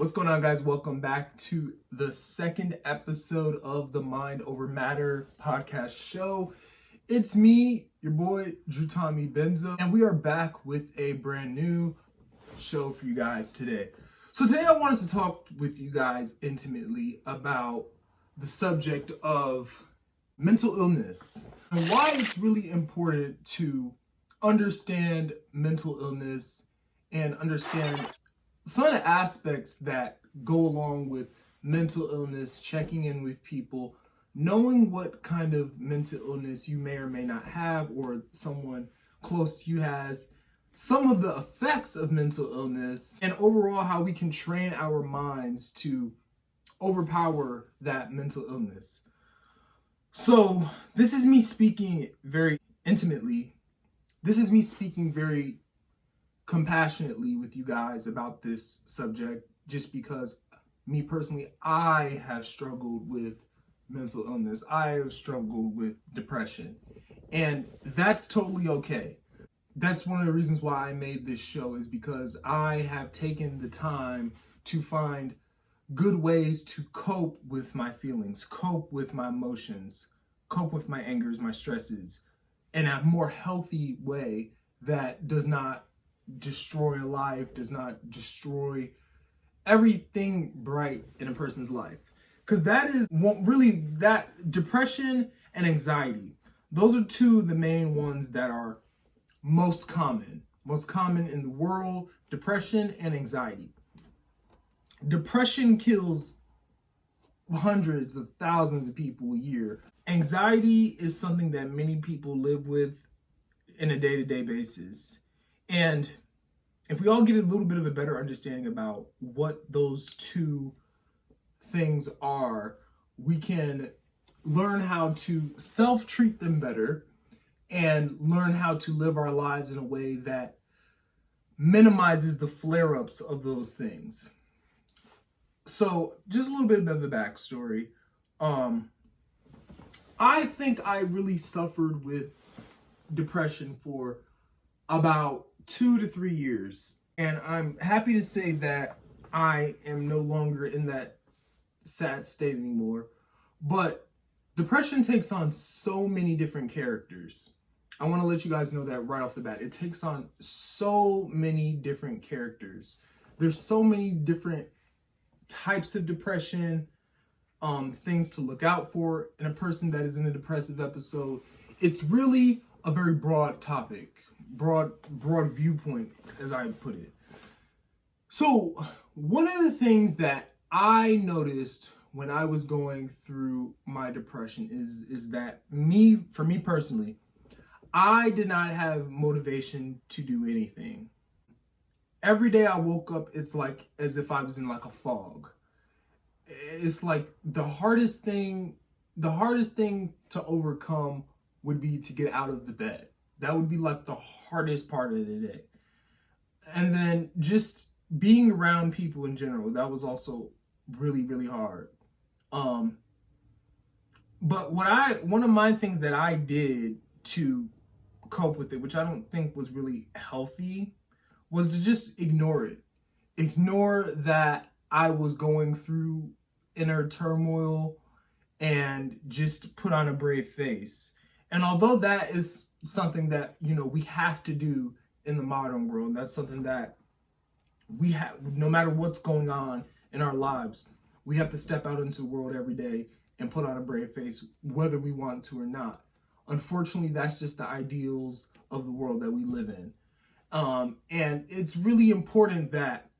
What's going on, guys? Welcome back to the second episode of the Mind Over Matter podcast show. It's me, your boy, Drew Tommy Benzo, and we are back with a brand new show for you guys today. So today I wanted to talk with you guys intimately about the subject of mental illness and why it's really important to understand mental illness and understand some of the aspects that go along with mental illness, checking in with people, knowing what kind of mental illness you may or may not have or someone close to you has, some of the effects of mental illness, and overall how we can train our minds to overpower that mental illness. So this is me speaking very intimately. This is me speaking very compassionately with you guys about this subject, just because me personally, I have struggled with mental illness. I have struggled with depression, and that's totally okay. That's one of the reasons why I made this show, is because I have taken the time to find good ways to cope with my feelings, cope with my emotions, cope with my angers, my stresses, in a more healthy way that does not destroy a life, does not destroy everything bright in a person's life. Because that is really, that depression and anxiety, those are two of the main ones that are most common in the world: depression and anxiety. Depression kills hundreds of thousands of people a year. Anxiety is something that many people live with in a day-to-day basis. And if we all get a little bit of a better understanding about what those two things are, we can learn how to self-treat them better and learn how to live our lives in a way that minimizes the flare-ups of those things. So just a little bit of a backstory. I think I really suffered with depression for about 2 to 3 years. And I'm happy to say that I am no longer in that sad state anymore. But depression takes on so many different characters. I want to let you guys know that right off the bat. It takes on so many different characters. There's so many different types of depression, things to look out for in a person that is in a depressive episode. It's really a very broad topic, broad viewpoint, as I put it. So one of the things that I noticed when I was going through my depression is that for me personally, I did not have motivation to do anything. Every day I woke up, it's like as if I was in like a fog. It's like the hardest thing to overcome would be to get out of the bed. That would be like the hardest part of the day. And then just being around people in general, that was also really, really hard. But one of my things that I did to cope with it, which I don't think was really healthy, was to just ignore it. Ignore that I was going through inner turmoil and just put on a brave face. And although that is something that, we have to do in the modern world, that's something that we have, no matter what's going on in our lives, we have to step out into the world every day and put on a brave face, whether we want to or not. Unfortunately, that's just the ideals of the world that we live in. And it's really important that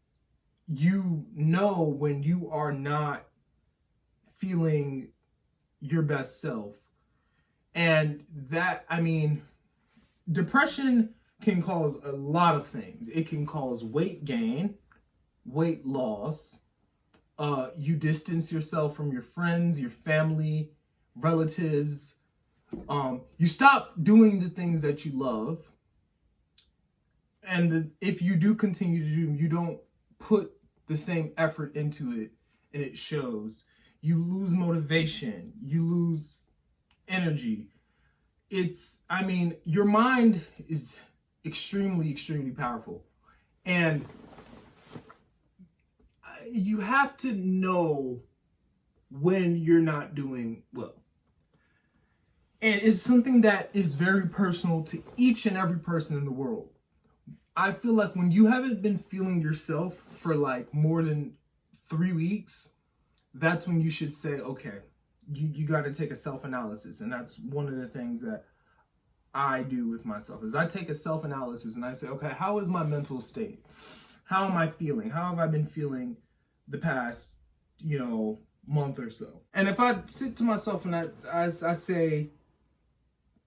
you know when you are not feeling your best self. And that, depression can cause a lot of things. It can cause weight gain, weight loss. You distance yourself from your friends, your family, relatives. You stop doing the things that you love. And if you do continue to do them, you don't put the same effort into it, and it shows. You lose motivation. You lose energy. Your mind is extremely, extremely powerful. And you have to know when you're not doing well. And it's something that is very personal to each and every person in the world. I feel like when you haven't been feeling yourself for like more than 3 weeks, that's when you should say, okay, you got to take a self-analysis. And that's one of the things that I do with myself is I take a self-analysis and I say, okay, how is my mental state? How am I feeling? How have I been feeling the past, month or so? And if I sit to myself and I say,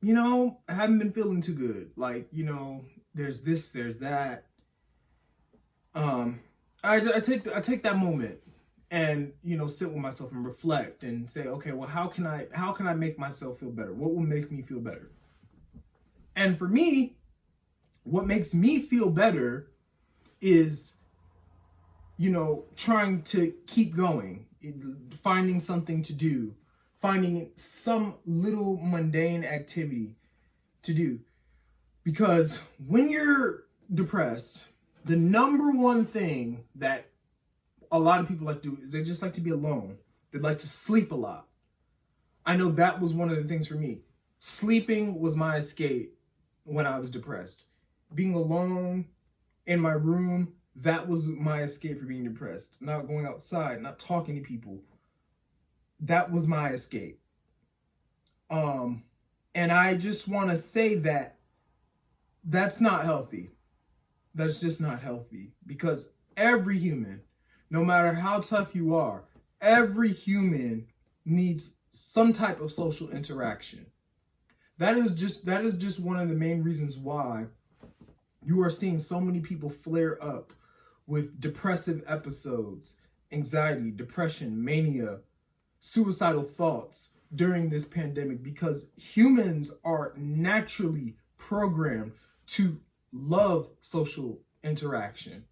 I haven't been feeling too good. Like, there's this, there's that. I take that moment and, sit with myself and reflect and say, okay, well, how can I make myself feel better? What will make me feel better? And for me, what makes me feel better is, trying to keep going, finding something to do, finding some little mundane activity to do. Because when you're depressed, the number one thing that a lot of people like to do is they just like to be alone. They like to sleep a lot. I know that was one of the things for me. Sleeping was my escape when I was depressed. Being alone in my room, that was my escape for being depressed. Not going outside, not talking to people. That was my escape. And I just want to say that that's not healthy. That's just not healthy, because every human, no matter how tough you are, every human needs some type of social interaction. That is just one of the main reasons why you are seeing so many people flare up with depressive episodes, anxiety, depression, mania, suicidal thoughts during this pandemic, because humans are naturally programmed to love social interaction,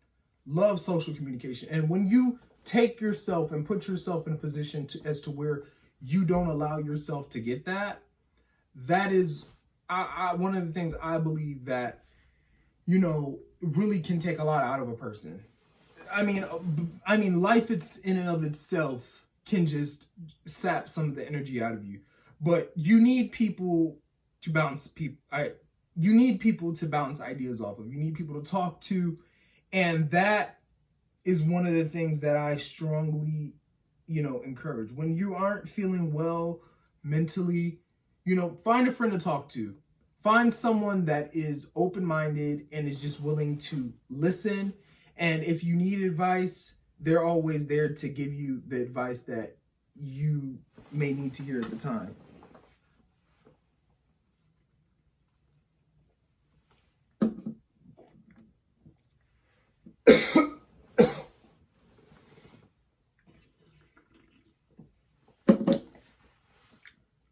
love social communication. And when you take yourself and put yourself in a position as to where you don't allow yourself to get that, that is one of the things I believe that, really can take a lot out of a person. I mean, life it's in and of itself can just sap some of the energy out of you, but you need people to bounce you need people to bounce ideas off of. You need people to talk to, and that is one of the things that I strongly, encourage. When you aren't feeling well mentally, find a friend to talk to. Find someone that is open-minded and is just willing to listen. And if you need advice, they're always there to give you the advice that you may need to hear at the time.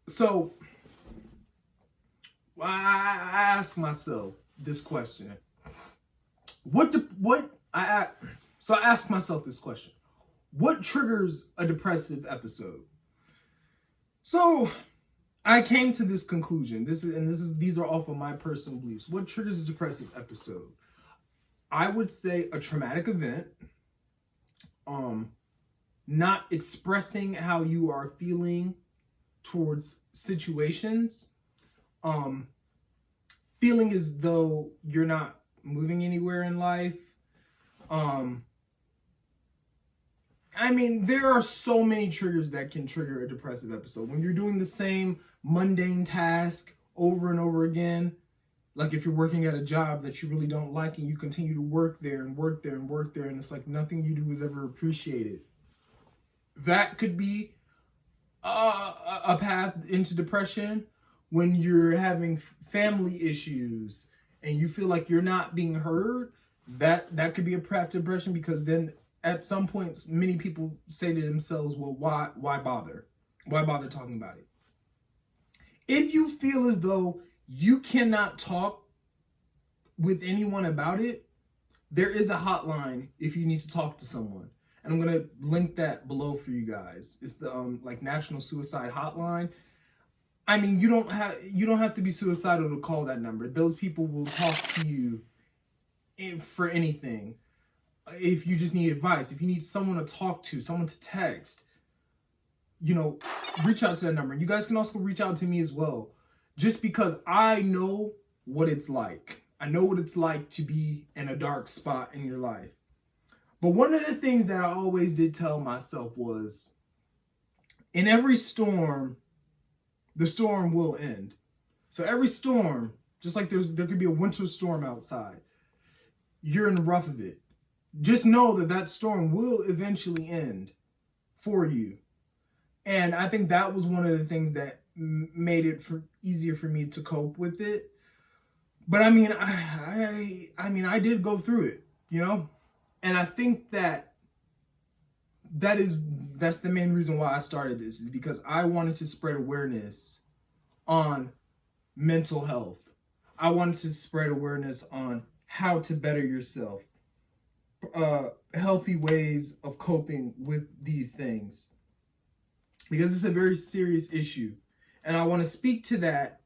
So I ask myself this question. I ask myself this question. What triggers a depressive episode? So I came to this conclusion. These are off of my personal beliefs. What triggers a depressive episode? I would say a traumatic event, not expressing how you are feeling towards situations, feeling as though you're not moving anywhere in life. There are so many triggers that can trigger a depressive episode. When you're doing the same mundane task over and over again, like if you're working at a job that you really don't like and you continue to work there and work there and work there, and it's like nothing you do is ever appreciated. That could be a path into depression. When you're having family issues and you feel like you're not being heard, that could be a path to depression, because then at some points many people say to themselves, well, why bother? Why bother talking about it? If you feel as though you cannot talk with anyone about it, there is a hotline if you need to talk to someone. And I'm going to link that below for you guys. It's the National Suicide Hotline. You don't have to be suicidal to call that number. Those people will talk to you for anything. if you just need advice, if you need someone to talk to, someone to text, reach out to that number. You guys can also reach out to me as well, just because I know what it's like. I know what it's like to be in a dark spot in your life. But one of the things that I always did tell myself was, in every storm, the storm will end. So every storm, just like there could be a winter storm outside, you're in the rough of it. Just know that storm will eventually end for you. And I think that was one of the things that made it easier for me to cope with it. But I mean, I did go through it, and I think that's the main reason why I started this, is because I wanted to spread awareness on mental health. I wanted to spread awareness on how to better yourself, healthy ways of coping with these things, because it's a very serious issue. And I want to speak to that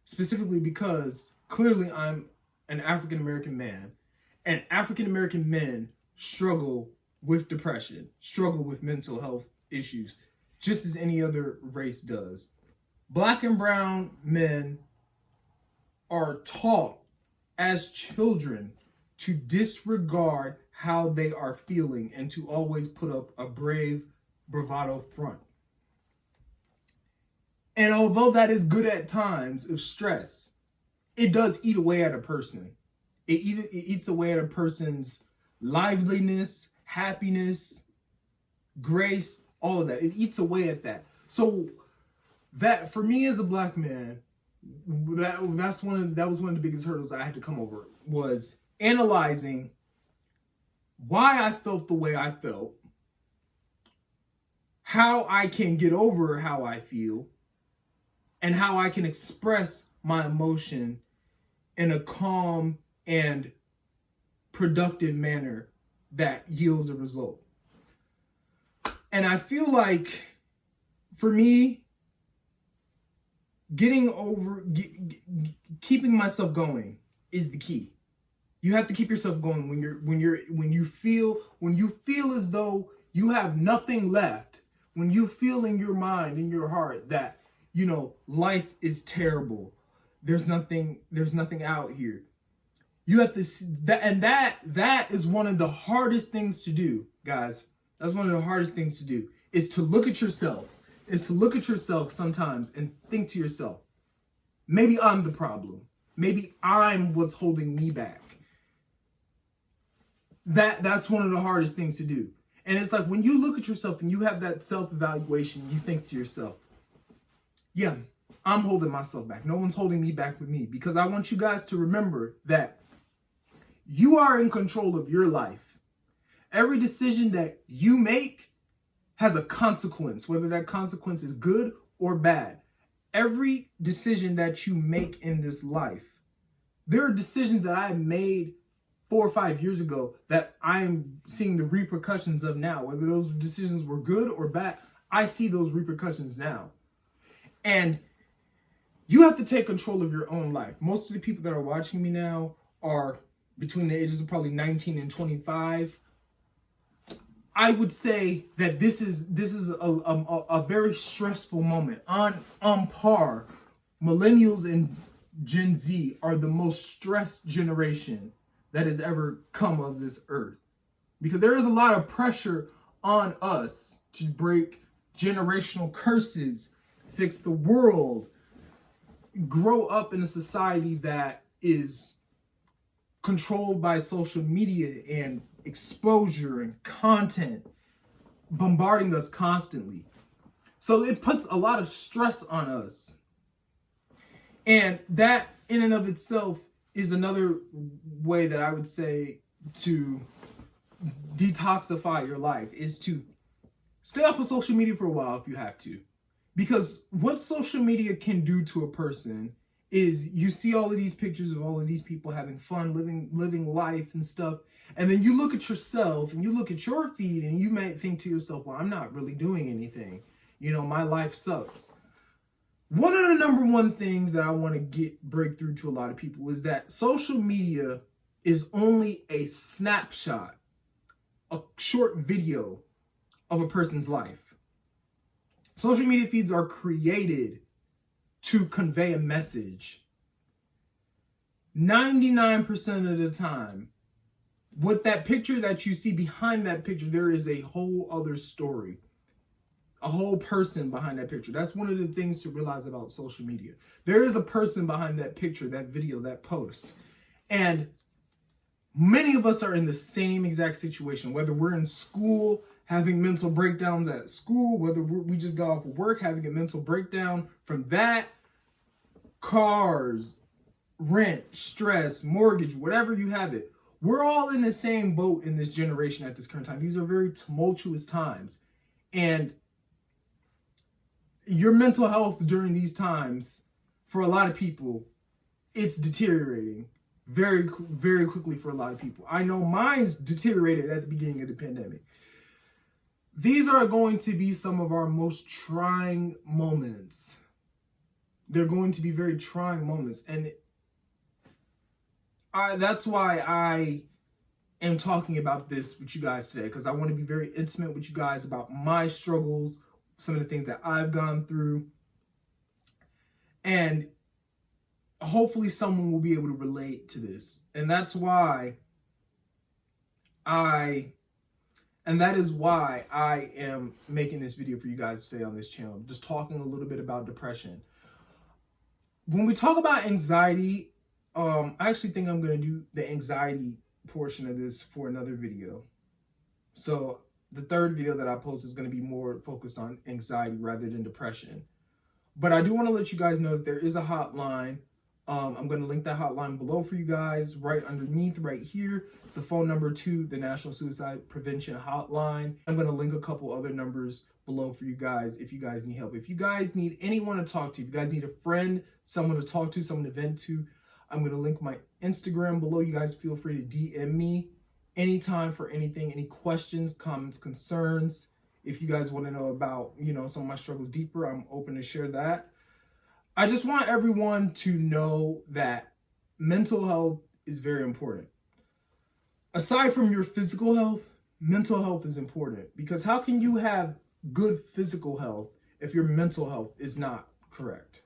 specifically because clearly I'm an African American man, and African American men struggle with depression, struggle with mental health issues, just as any other race does. Black and brown men are taught as children to disregard how they are feeling and to always put up a brave, bravado front. And although that is good at times of stress, it does eat away at a person. It eats away at a person's liveliness, happiness, grace, all of that. It eats away at that. So that, for me as a black man, that was one of the biggest hurdles I had to come over, was analyzing why I felt the way I felt, how I can get over how I feel, and how I can express my emotion in a calm and productive manner that yields a result. And I feel like, for me, keeping myself going is the key. You have to keep yourself going when you feel as though you have nothing left, when you feel in your mind, in your heart, that life is terrible. There's nothing out here. You have to, that is one of the hardest things to do, guys. That's one of the hardest things to do, is to look at yourself. Sometimes and think to yourself, maybe I'm the problem. Maybe I'm what's holding me back. That's one of the hardest things to do. And it's like, when you look at yourself and you have that self-evaluation, you think to yourself, yeah, I'm holding myself back. No one's holding me back with me. Because I want you guys to remember that you are in control of your life. Every decision that you make has a consequence, whether that consequence is good or bad. Every decision that you make in this life, there are decisions that I made 4 or 5 years ago that I'm seeing the repercussions of now. Whether those decisions were good or bad, I see those repercussions now. And you have to take control of your own life. Most of the people that are watching me now are between the ages of probably 19 and 25. I would say that this is a very stressful moment. On par, millennials and Gen Z are the most stressed generation that has ever come of this earth, because there is a lot of pressure on us to break generational curses, fix the world, grow up in a society that is controlled by social media and exposure and content, bombarding us constantly. So it puts a lot of stress on us. And that in and of itself is another way that I would say to detoxify your life, is to stay off of social media for a while if you have to. Because what social media can do to a person is, you see all of these pictures of all of these people having fun, living life and stuff. And then you look at yourself and you look at your feed and you might think to yourself, well, I'm not really doing anything. My life sucks. One of the number one things that I want to break through to a lot of people is that social media is only a snapshot a short video of a person's life. Social media feeds are created to convey a message. 99% of the time, with that picture that you see behind that picture, there is a whole other story, a whole person behind that picture. That's one of the things to realize about social media. There is a person behind that picture, that video, that post. And many of us are in the same exact situation, whether we're in school having mental breakdowns at school, whether we just got off of work having a mental breakdown from that, cars, rent, stress, mortgage, whatever you have it. We're all in the same boat in this generation at this current time. These are very tumultuous times. And your mental health during these times, for a lot of people, it's deteriorating very, very quickly for a lot of people. I know mine's deteriorated at the beginning of the pandemic. These are going to be some of our most trying moments. They're going to be very trying moments. And that's why I am talking about this with you guys today, because I want to be very intimate with you guys about my struggles, some of the things that I've gone through. And hopefully someone will be able to relate to this. And that's why that is why I am making this video for you guys today on this channel, just talking a little bit about depression. When we talk about anxiety, I actually think I'm going to do the anxiety portion of this for another video. So the third video that I post is going to be more focused on anxiety rather than depression. But I do want to let you guys know that there is a hotline. I'm going to link that hotline below for you guys, right underneath, right here. The phone number to the National Suicide Prevention Hotline. I'm going to link a couple other numbers below for you guys if you guys need help. If you guys need anyone to talk to, if you guys need a friend, someone to talk to, someone to vent to, I'm going to link my Instagram below. You guys feel free to DM me anytime for anything, any questions, comments, concerns. If you guys want to know about, some of my struggles deeper, I'm open to share that. I just want everyone to know that mental health is very important. Aside from your physical health, mental health is important, because how can you have good physical health if your mental health is not correct?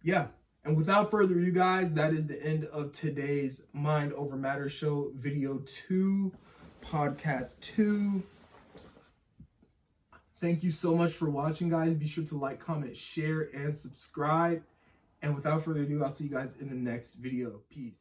Yeah. And without further ado, guys, that is the end of today's Mind Over Matter show, video 2, podcast 2. Thank you so much for watching, guys. Be sure to like, comment, share, and subscribe. And without further ado, I'll see you guys in the next video. Peace.